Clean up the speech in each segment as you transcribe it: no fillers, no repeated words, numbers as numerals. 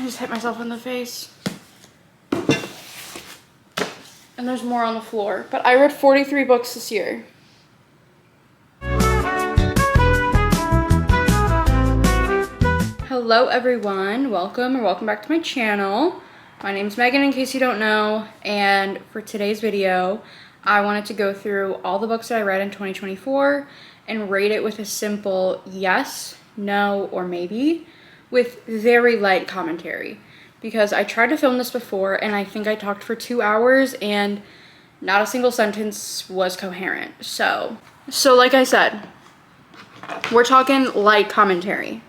just hit myself in the face. And there's more on the floor. But I read 43 books this year. Hello everyone, welcome back to my channel. My name's Megan in case you don't know, and for today's video, I wanted to go through all the books that I read in 2024 and rate it with a simple yes, no, or maybe with very light commentary. Because I tried to film this before and I think I talked for 2 hours and not a single sentence was coherent. So like I said, we're talking light commentary.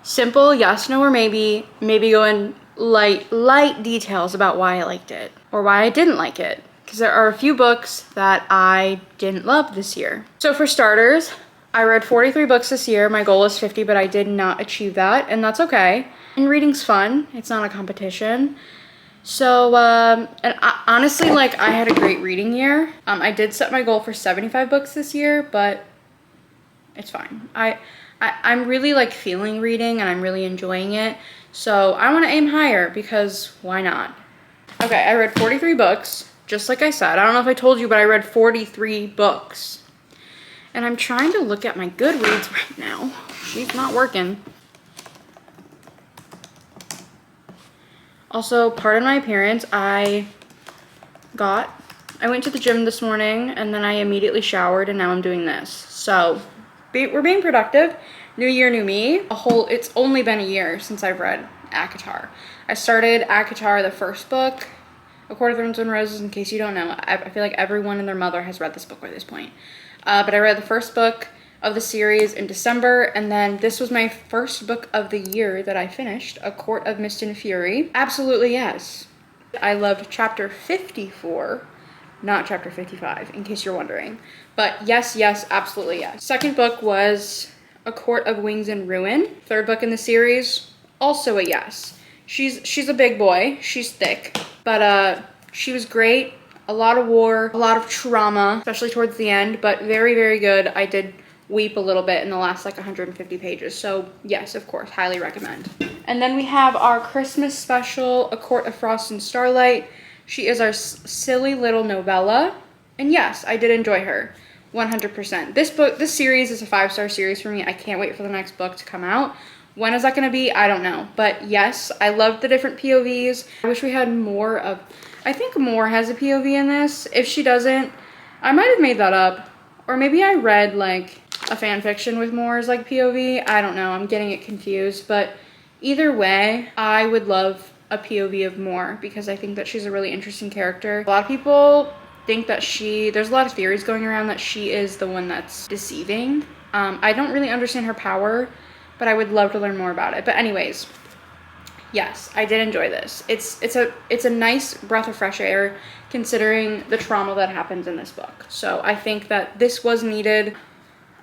Simple yes, no, or maybe go in light details about why I liked it or why I didn't like it. Because there are a few books that I didn't love this year. So for starters, I read 43 books this year. My goal is 50, but I did not achieve that, and that's okay. And reading's fun. It's not a competition. So, honestly, like, I had a great reading year. I did set my goal for 75 books this year, but it's fine. I'm really, like, feeling reading, and I'm really enjoying it. So I want to aim higher, because why not? Okay, I read 43 books, just like I said. I don't know if I told you, but I read 43 books. And I'm trying to look at my Goodreads right now. She's not working. Also, pardon my appearance. I went to the gym this morning, and then I immediately showered, and now I'm doing this. So we're being productive. New year, new me. It's only been a year since I've read ACOTAR. I started ACOTAR, the first book, A Court of Thorns and Roses. In case you don't know, I feel like everyone and their mother has read this book by this point. But I read the first book of the series in December, and then this was my first book of the year that I finished, A Court of Mist and Fury. Absolutely yes. I loved chapter 54, not chapter 55, in case you're wondering. But yes, absolutely yes. Second book was A Court of Wings and Ruin. Third book in the series, also a yes. She's a big boy, she's thick, but she was great. A lot of war, a lot of trauma, especially towards the end, but very, very good. I did weep a little bit in the last like 150 pages. So yes, of course, highly recommend. And then we have our Christmas special, A Court of Frost and Starlight. She is our silly little novella. And yes, I did enjoy her 100%. This series is a 5-star series for me. I can't wait for the next book to come out. When is that going to be? I don't know. But yes, I love the different POVs. I wish we had more of... I think Moore has a POV in this. If she doesn't, I might have made that up. Or maybe I read like a fan fiction with Moore's like POV. I don't know. I'm getting it confused. But either way, I would love a POV of Moore because I think that she's a really interesting character. A lot of people think that there's a lot of theories going around that she is the one that's deceiving. I don't really understand her power, but I would love to learn more about it. But anyways, yes, I did enjoy this. It's a nice breath of fresh air considering the trauma that happens in this book. So I think that this was needed.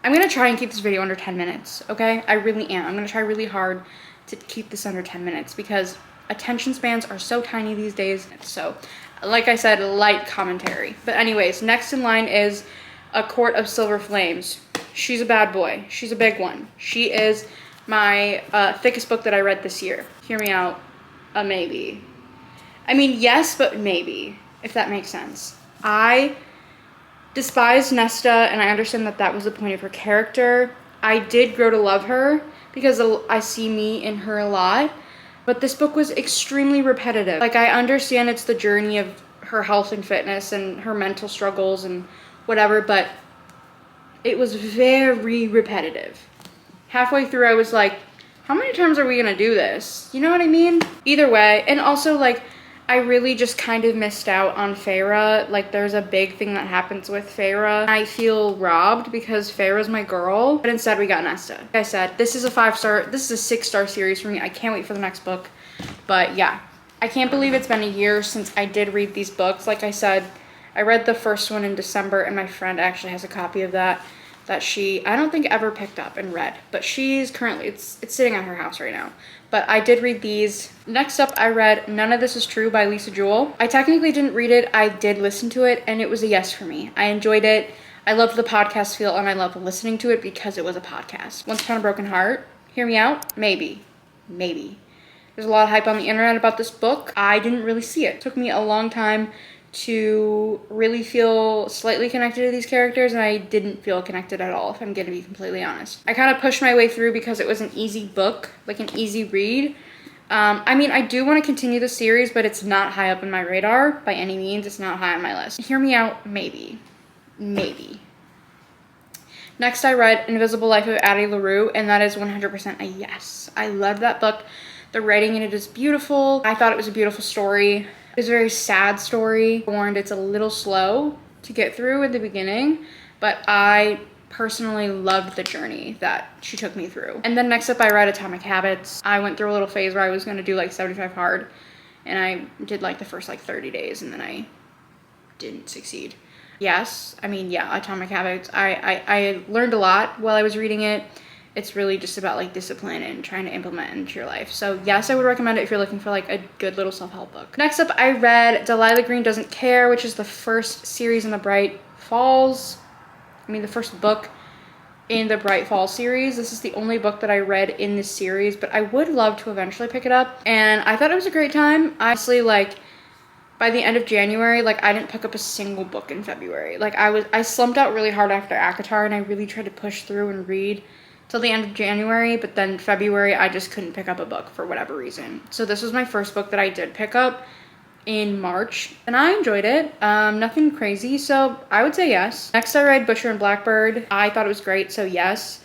I'm going to try and keep this video under 10 minutes, okay? I really am. I'm going to try really hard to keep this under 10 minutes because attention spans are so tiny these days. So, like I said, light commentary. But anyways, next in line is A Court of Silver Flames. She's a bad boy. She's a big one. She is my thickest book that I read this year. Hear me out, a maybe. I mean, yes, but maybe, if that makes sense. I despised Nesta, and I understand that that was the point of her character. I did grow to love her because I see me in her a lot, but this book was extremely repetitive. Like, I understand it's the journey of her health and fitness and her mental struggles and whatever, but it was very repetitive. Halfway through, I was like, how many times are we gonna do this? You know what I mean? Either way, and also, like, I really just kind of missed out on Feyre. Like, there's a big thing that happens with Feyre. I feel robbed because Feyre's my girl, but instead we got Nesta. Like I said, this is a 6-star series for me. I can't wait for the next book. But yeah, I can't believe it's been a year since I did read these books. Like I said, I read the first one in December, and my friend actually has a copy of that she, I don't think ever picked up and read, but she's currently, it's sitting at her house right now. But I did read these. Next up, I read None of This Is True by Lisa Jewell. I technically didn't read it. I did listen to it, and it was a yes for me. I enjoyed it. I loved the podcast feel, and I loved listening to it because it was a podcast. Once Upon a Broken Heart. Hear me out? Maybe. There's a lot of hype on the internet about this book. I didn't really see it. It took me a long time to really feel slightly connected to these characters, and I didn't feel connected at all, if I'm gonna be completely honest. I kind of pushed my way through because it was an easy book, like an easy read. I mean, I do want to continue the series, but it's not high up on my radar by any means. It's not high on my list. Hear me out, maybe. Maybe. Next, I read Invisible Life of Addie LaRue, and that is 100% a yes. I loved that book. The writing in it is beautiful. I thought it was a beautiful story. It's a very sad story. Warned, it's a little slow to get through at the beginning, but I personally loved the journey that she took me through. And then next up, I read Atomic Habits. I went through a little phase where I was going to do like 75 hard, and I did like the first like 30 days, and then I didn't succeed. Yes, I mean, yeah, Atomic Habits. I learned a lot while I was reading it. It's really just about like discipline and trying to implement it into your life. So yes, I would recommend it if you're looking for like a good little self-help book. Next up, I read Delilah Green Doesn't Care, which is the first series in the Bright Falls. The first book in the Bright Falls series. This is the only book that I read in this series, but I would love to eventually pick it up. And I thought it was a great time. Honestly, like by the end of January, like I didn't pick up a single book in February. Like I slumped out really hard after ACOTAR, and I really tried to push through and read till the end of January, but then February I just couldn't pick up a book for whatever reason. So this was my first book that I did pick up in March, and I enjoyed it. Nothing crazy, so I would say yes. Next, I read Butcher and Blackbird. I thought it was great, so yes.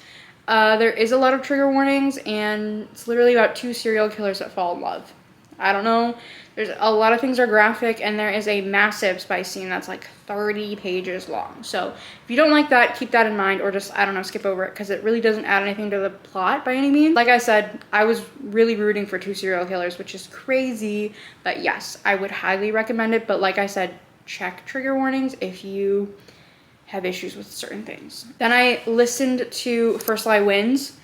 There is a lot of trigger warnings, and it's literally about two serial killers that fall in love. I don't know. There's a lot of things are graphic, and there is a massive spy scene that's like 30 pages long. So if you don't like that, keep that in mind, or just, I don't know, skip over it, because it really doesn't add anything to the plot by any means. Like I said, I was really rooting for two serial killers, which is crazy, but yes, I would highly recommend it. But like I said, check trigger warnings if you have issues with certain things. Then I listened to First Lie Wins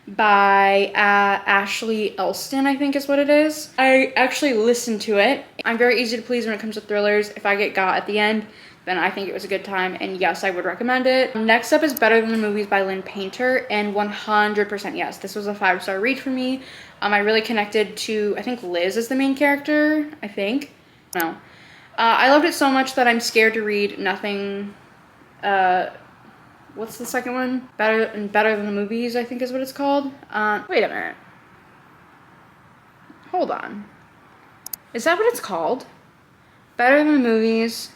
by Ashley Elston, I think is what it is. I actually listened to it. I'm very easy to please when it comes to thrillers. If I get got at the end, then I think it was a good time, and yes, I would recommend it. Next up is Better Than the Movies by Lynn Painter, and 100% yes, this was a 5-star read for me. I really connected to, I think Liz is the main character, I think. No. I loved it so much that I'm scared to read Nothing, what's the second one? Better Than the Movies, I think is what it's called. Wait a minute. Hold on. Is that what it's called? Better Than the Movies.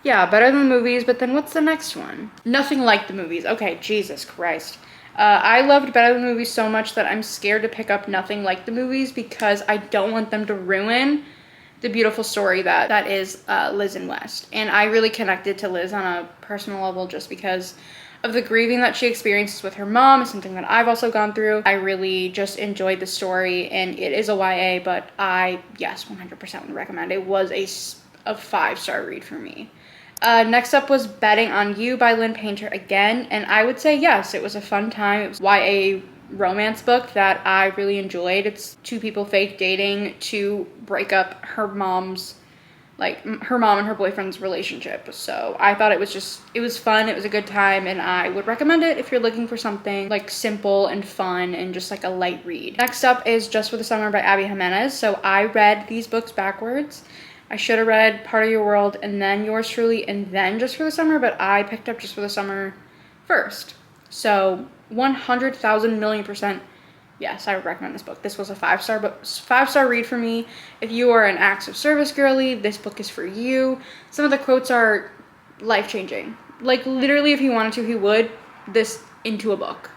Yeah, Better Than the Movies, but then what's the next one? Nothing Like the Movies. Okay, Jesus Christ. I loved Better Than the Movies so much that I'm scared to pick up Nothing Like the Movies, because I don't want them to ruin the beautiful story that is Liz and West. And I really connected to Liz on a personal level just because of the grieving that she experiences with her mom. It's something that I've also gone through. I really just enjoyed the story, and it is a YA, but I, yes, 100% would recommend. It was a 5-star read for me. Next up was Betting on You by Lynn Painter again, and I would say yes, it was a fun time. It was YA romance book that I really enjoyed. It's two people fake dating to break up her mom and her boyfriend's relationship. So I thought it was fun, it was a good time, and I would recommend it if you're looking for something like simple and fun and just like a light read. Next up is Just for the Summer by Abby Jimenez. So I read these books backwards. I should have read Part of Your World and then Yours Truly and then Just for the Summer, but I picked up Just for the Summer first. So 100,000,000,000% yes, I would recommend this book. This was a 5-star read for me. If you are an acts of service girly, this book is for you. Some of the quotes are life-changing. Like literally, if he wanted to, he would this into a book.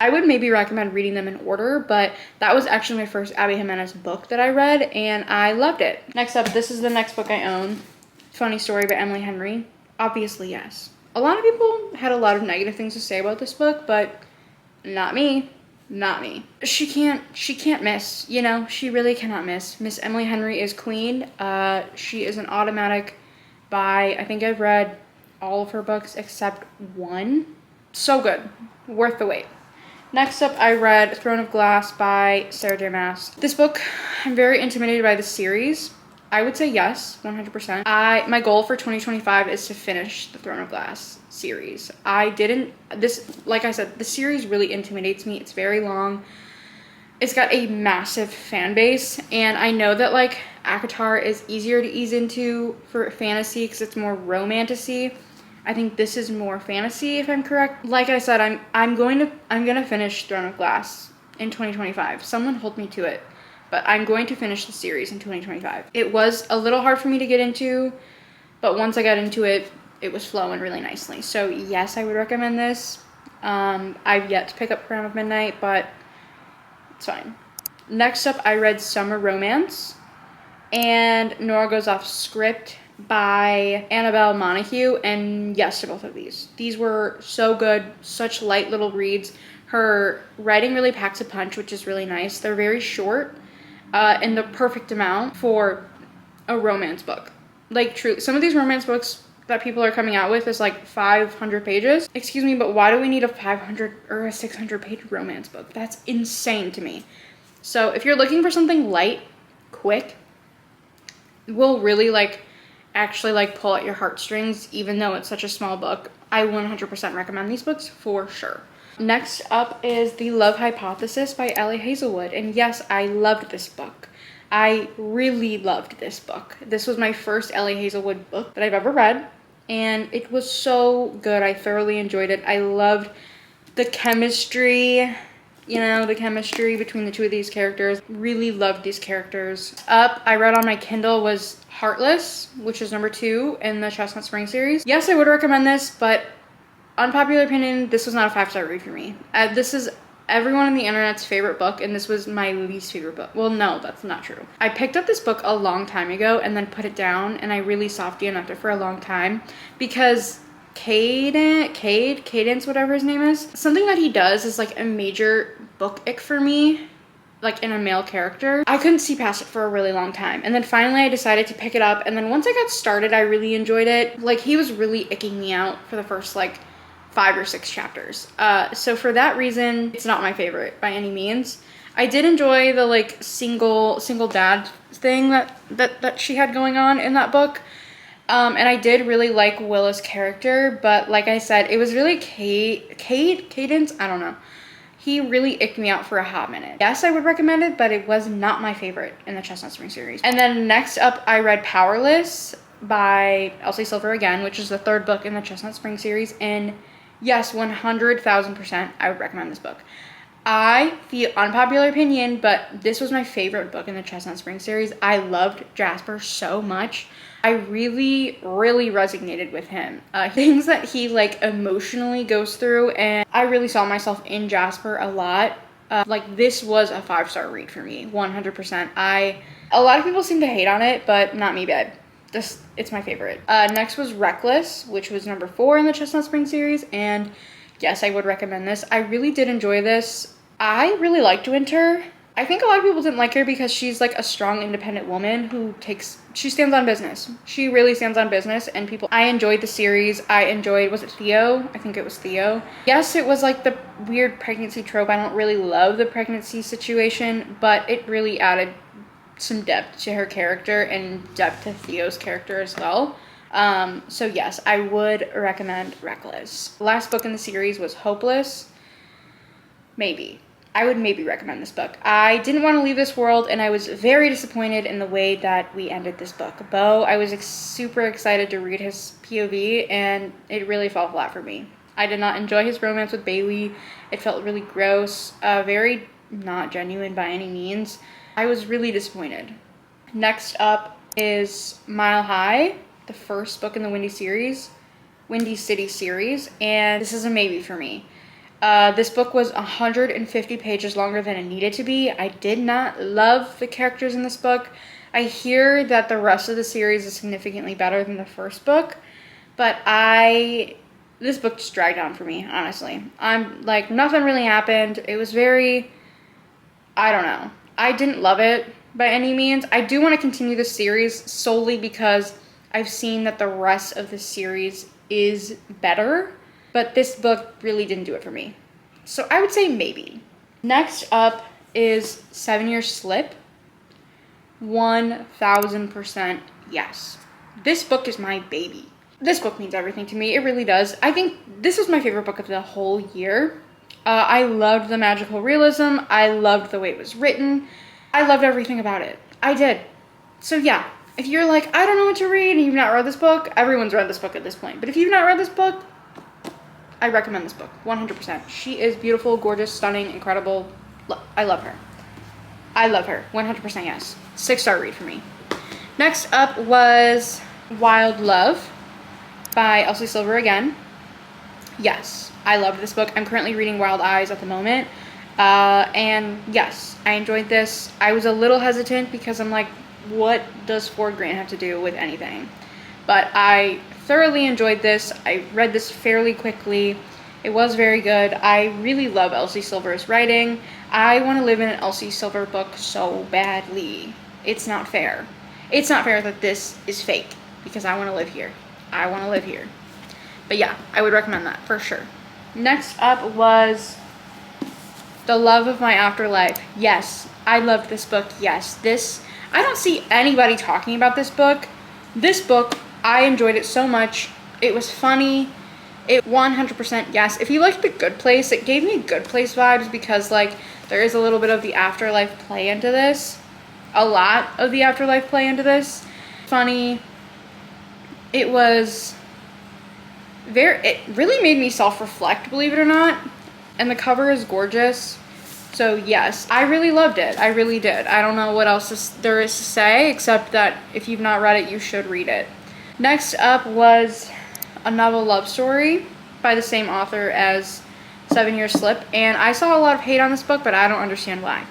I would maybe recommend reading them in order, but that was actually my first Abby Jimenez book that I read, and I loved it. Next up, this is the next book I own. Funny Story by Emily Henry. Obviously, yes. A lot of people had a lot of negative things to say about this book, but not me. Not me. She can't miss, you know? She really cannot miss. Miss Emily Henry is queen. She is an automatic buy. I think I've read all of her books except one. So good. Worth the wait. Next up, I read Throne of Glass by Sarah J. Maas. This book, I'm very intimidated by the series. I would say yes, 100%. My goal for 2025 is to finish the Throne of Glass series. Like I said, the series really intimidates me. It's very long. It's got a massive fan base, and I know that like ACOTAR is easier to ease into for fantasy because it's more romantasy. I think this is more fantasy, if I'm correct. Like I said, I'm gonna finish Throne of Glass in 2025. Someone hold me to it, but I'm going to finish the series in 2025. It was a little hard for me to get into, but once I got into it, it was flowing really nicely. So yes, I would recommend this. I've yet to pick up Crown of Midnight, but it's fine. Next up, I read Summer Romance and Nora Goes Off Script by Annabelle Montague, and yes to both of these. These were so good, such light little reads. Her writing really packs a punch, which is really nice. They're very short, and the perfect amount for a romance book. Like, true, some of these romance books that people are coming out with is like 500 pages. Excuse me, but why do we need a 500 or a 600 page romance book? That's insane to me. So if you're looking for something light, quick, will really like actually like pull at your heartstrings, even though it's such a small book, I 100% recommend these books for sure. Next up is The Love Hypothesis by Ellie Hazelwood, and yes, I loved this book. I really loved this book. This was my first Ellie Hazelwood book that I've ever read, and it was so good. I thoroughly enjoyed it. I loved the chemistry, the chemistry between the two of these characters. Really loved these characters. Up, I read on my Kindle was Heartless, which is number 2 in the Chestnut Spring series. Yes, I would recommend this, but unpopular opinion, this was not a 5-star read for me. This is everyone on the internet's favorite book, and this was my least favorite book. Well, no, that's not true. I picked up this book a long time ago and then put it down, and I really softy-enoughed it for a long time because Cadence, whatever his name is, something that he does is like a major book ick for me, like in a male character. I couldn't see past it for a really long time. And then finally I decided to pick it up, and then once I got started, I really enjoyed it. Like, he was really icking me out for the first like 5 or 6 chapters. So for that reason, it's not my favorite by any means. I did enjoy the like single dad thing that she had going on in that book. And I did really like Willa's character, but like I said, it was really Cadence, I don't know. He really icked me out for a hot minute. Yes, I would recommend it, but it was not my favorite in the Chestnut Spring series. And then next up, I read Powerless by Elsie Silver again, which is the 3rd book in the Chestnut Spring series. And yes, 100,000% I would recommend this book. I feel unpopular opinion, but this was my favorite book in the Chestnut Spring series. I loved Jasper so much. I really, really resonated with him. Things that he like emotionally goes through, and I really saw myself in Jasper a lot. Like, this was a 5-star read for me, 100%. A lot of people seem to hate on it, but not me, babe. It's my favorite. Next was Reckless, which was number 4 in the Chestnut Spring series, and yes, I would recommend this. I really did enjoy this. I really liked Winter. I think a lot of people didn't like her because she's like a strong, independent woman who she stands on business. She really stands on business, and I enjoyed the series. I enjoyed, was it Theo? I think it was Theo. Yes, it was like the weird pregnancy trope. I don't really love the pregnancy situation, but it really added some depth to her character and depth to Theo's character as well. So yes, I would recommend Reckless. The last book in the series was Hopeless. Maybe. I would maybe recommend this book. I didn't want to leave this world, and I was very disappointed in the way that we ended this book. Beau, I was super excited to read his POV, and it really fell flat for me. I did not enjoy his romance with Bailey. It felt really gross, very not genuine by any means. I was really disappointed. Next up is Mile High, the 1st book in the Windy City series, and this is a maybe for me. This book was 150 pages longer than it needed to be. I did not love the characters in this book. I hear that the rest of the series is significantly better than the 1st book, but this book just dragged on for me, honestly. I'm like, nothing really happened. It was very, I don't know. I didn't love it by any means. I do want to continue the series solely because I've seen that the rest of the series is better. But this book really didn't do it for me. So I would say maybe. Next up is 7 Year Slip. 1000% yes. This book is my baby. This book means everything to me. It really does. I think this was my favorite book of the whole year. I loved the magical realism. I loved the way it was written. I loved everything about it. I did. So yeah, if you're like, I don't know what to read and you've not read this book, everyone's read this book at this point. But if you've not read this book, I recommend this book, 100%. She is beautiful, gorgeous, stunning, incredible. I love her. I love her, 100% yes. 6-star read for me. Next up was Wild Love by Elsie Silver again. Yes, I loved this book. I'm currently reading Wild Eyes at the moment. And yes, I enjoyed this. I was a little hesitant because I'm like, what does Ford Grant have to do with anything? But I thoroughly enjoyed this. I read this fairly quickly. It was very good. I really love Elsie Silver's writing. I want to live in an Elsie Silver book so badly. It's not fair. It's not fair that this is fake because I want to live here. I want to live here. But yeah, I would recommend that for sure. Next up was The Love of My Afterlife. Yes, I loved this book. Yes, I don't see anybody talking about this book. This book, I enjoyed it so much. It was funny. It 100% yes. If you liked The Good Place, it gave me Good Place vibes because like there is a little bit of the afterlife play into this. A lot of the afterlife play into this. Funny. It was it really made me self-reflect, believe it or not. And the cover is gorgeous. So yes, I really loved it. I really did. I don't know what else there is to say except that if you've not read it, you should read it. Next up was A Novel Love Story by the same author as 7 Year Slip. And I saw a lot of hate on this book, but I don't understand why.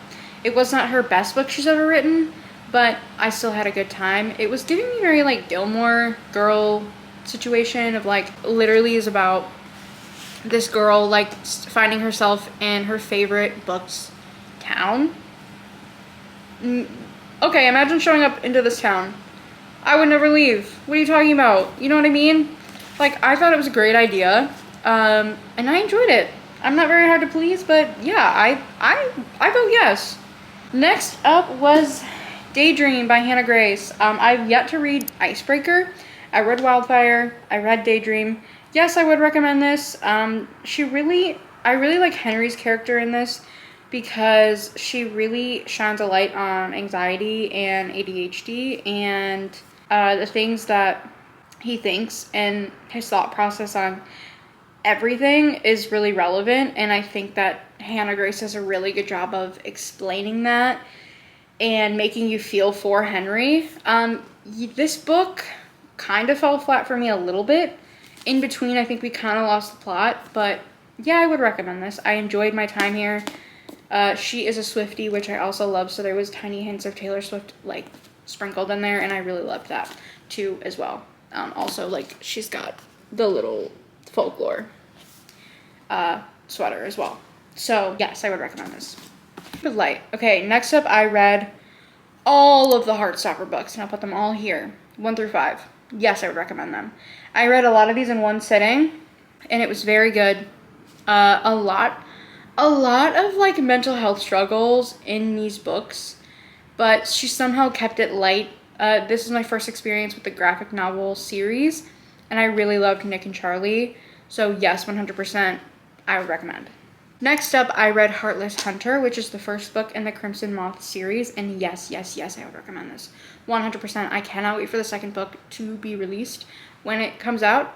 It was not her best book she's ever written, but I still had a good time. It was giving me very like Gilmore Girl situation of like literally is about this girl like finding herself in her favorite book's town. Okay, imagine showing up into this town. I would never leave. What are you talking about? You know what I mean? Like, I thought it was a great idea, and I enjoyed it. I'm not very hard to please, but yeah, I vote yes. Next up was Daydream by Hannah Grace. I've yet to read Icebreaker. I read Wildfire. I read Daydream. Yes, I would recommend this. I really like Henry's character in this because she really shines a light on anxiety and ADHD and the things that he thinks and his thought process on everything is really relevant. And I think that Hannah Grace does a really good job of explaining that and making you feel for Henry. This book kind of fell flat for me a little bit. In between, I think we kind of lost the plot, but yeah, I would recommend this. I enjoyed my time here. She is a Swiftie, which I also love, so there was tiny hints of Taylor Swift like sprinkled in there, and I really loved that too as well. Also, like she's got the little folklore sweater as well. So yes, I would recommend this. Good light. Okay, next up, I read all of the Heartstopper books, and I'll put them all here, 1 through 5. Yes, I would recommend them. I read a lot of these in one sitting, and it was very good. A lot of like mental health struggles in these books, but she somehow kept it light. This is my first experience with the graphic novel series, and I really loved Nick and Charlie. So yes, 100%, I would recommend. Next up, I read Heartless Hunter, which is the first book in the Crimson Moth series, and yes, I would recommend this. 100%. I cannot wait for the second book to be released. When it comes out,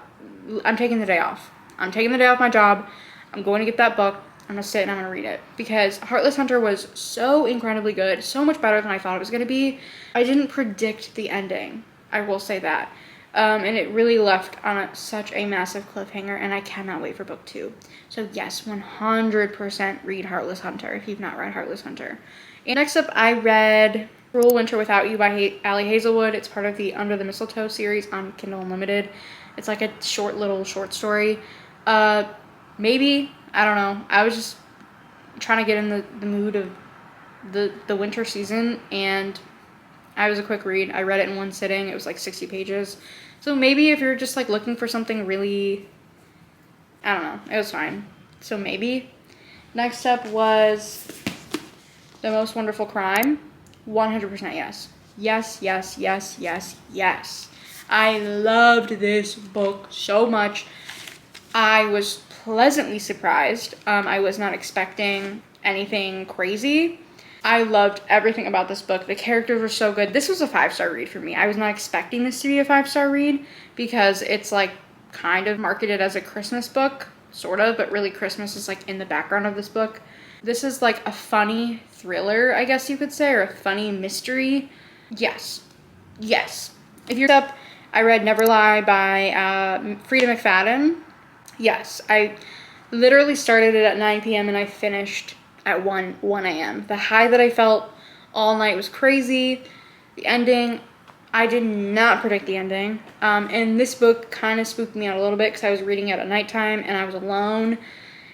I'm taking the day off. I'm taking the day off my job. I'm going to get that book. I'm going to sit and I'm going to read it. Because Heartless Hunter was so incredibly good, so much better than I thought it was going to be. I didn't predict the ending. I will say that. And it really left on such a massive cliffhanger, and I cannot wait for book 2. So yes, 100% read Heartless Hunter if you've not read Heartless Hunter. And next up, I read Cruel Winter Without You by Ali Hazelwood. It's part of the Under the Mistletoe series on Kindle Unlimited. It's like a little short story. Maybe, I don't know. I was just trying to get in the mood of the winter season, and I was a quick read. I read it in one sitting. It was like 60 pages. So maybe if you're just like looking for something really, I don't know, it was fine. So maybe. Next up was The Most Wonderful Crime. 100% yes. Yes. I loved this book so much. I was pleasantly surprised. I was not expecting anything crazy. I loved everything about this book. The characters were so good. This was a 5-star read for me. I was not expecting this to be a 5-star read because it's like kind of marketed as a Christmas book, sort of, but really Christmas is like in the background of this book. This is like a funny thriller, I guess you could say, or a funny mystery. Yes. If you're up, I read Never Lie by Frida McFadden. Yes, I literally started it at 9 p.m. and I finished at 1 a.m. The high that I felt all night was crazy. The ending, I did not predict the ending. And this book kind of spooked me out a little bit because I was reading it at nighttime and I was alone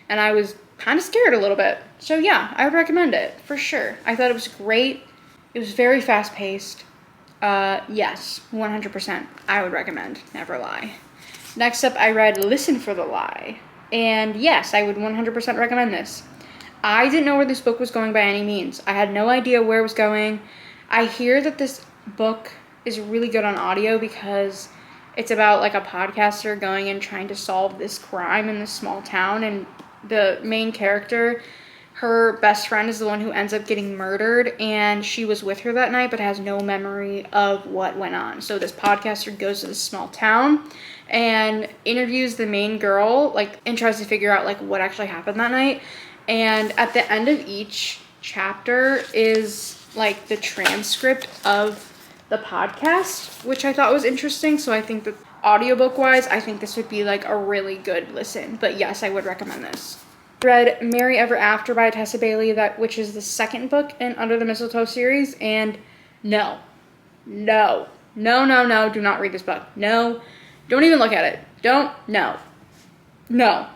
and I was kind of scared a little bit. So yeah, I would recommend it for sure. I thought it was great. It was very fast paced. Yes, 100%. I would recommend Never Lie. Next up, I read Listen for the Lie. And yes, I would 100% recommend this. I didn't know where this book was going by any means. I had no idea where it was going. I hear that this book is really good on audio because it's about like a podcaster going and trying to solve this crime in this small town, and the main character, her best friend, is the one who ends up getting murdered, and she was with her that night but has no memory of what went on. So this podcaster goes to this small town and interviews the main girl, like, and tries to figure out like what actually happened that night. And at the end of each chapter is like the transcript of the podcast, which I thought was interesting. So I think that audiobook wise, I think this would be like a really good listen. But yes, I would recommend this. I read Mary Ever After by Tessa Bailey, which is the second book in Under the Mistletoe series, and no, do not read this book. No, don't even look at it. No.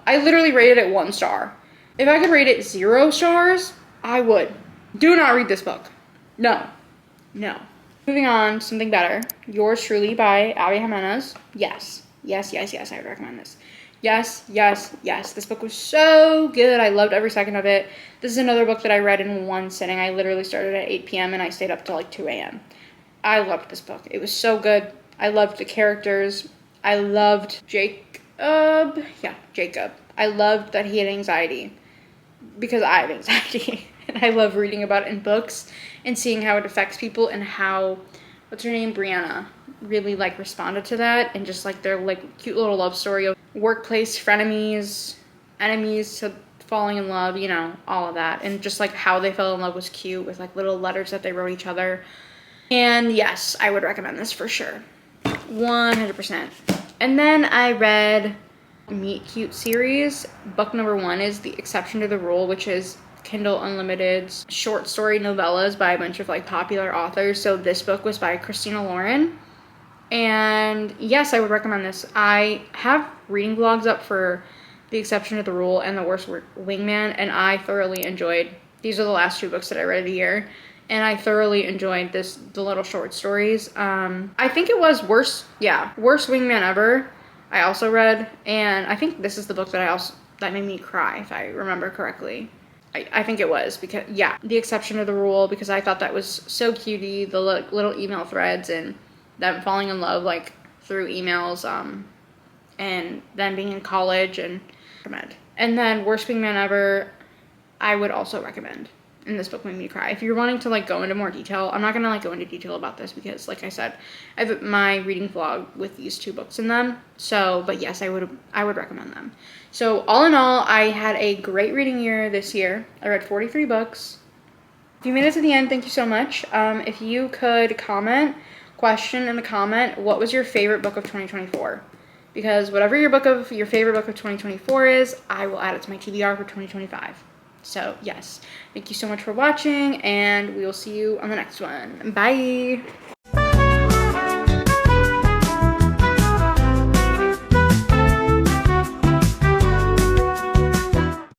I literally rated it 1 star. If I could rate it 0 stars, I would. Do not read this book. No. Moving on, something better. Yours Truly by Abby Jimenez. Yes, I would recommend this. Yes. This book was so good. I loved every second of it. This is another book that I read in one sitting. I literally started at 8 p.m. and I stayed up till like 2 a.m. I loved this book. It was so good. I loved the characters. I loved Jacob. I loved that he had anxiety because I have anxiety. And I love reading about it in books and seeing how it affects people and how, what's her name, Brianna, really like responded to that, and just like their like cute little love story of workplace frenemies, enemies to falling in love, you know, all of that. And just like how they fell in love was cute with like little letters that they wrote each other. And yes, I would recommend this for sure. 100%. And then I read Meet Cute series. Book number 1 is The Exception to the Rule, which is Kindle Unlimited's short story novellas by a bunch of like popular authors. So this book was by Christina Lauren. And yes, I would recommend this. I have reading vlogs up for The Exception to the Rule and The Worst Wingman, and I thoroughly enjoyed, these are the last 2 books that I read of the year, and I thoroughly enjoyed the little short stories. I think it was Worst Wingman Ever I also read, and I think this is the book that made me cry, if I remember correctly. I think it was, because yeah, The Exception to the Rule, because I thought that was so cutie, the little email threads and them falling in love like through emails, and then being in college, and then Worst Wingman Ever I would also recommend. And this book made me cry. If you're wanting to like go into more detail, I'm not gonna like go into detail about this because like I said, I have my reading vlog with these 2 books in them. So, but yes, I would recommend them. So all in all, I had a great reading year this year. I read 43 books. If you made it to the end, thank you so much. If you could question in the comment, what was your favorite book of 2024? Because whatever your favorite book of 2024 is, I will add it to my TBR for 2025. So yes, thank you so much for watching, and we will see you on the next one. Bye.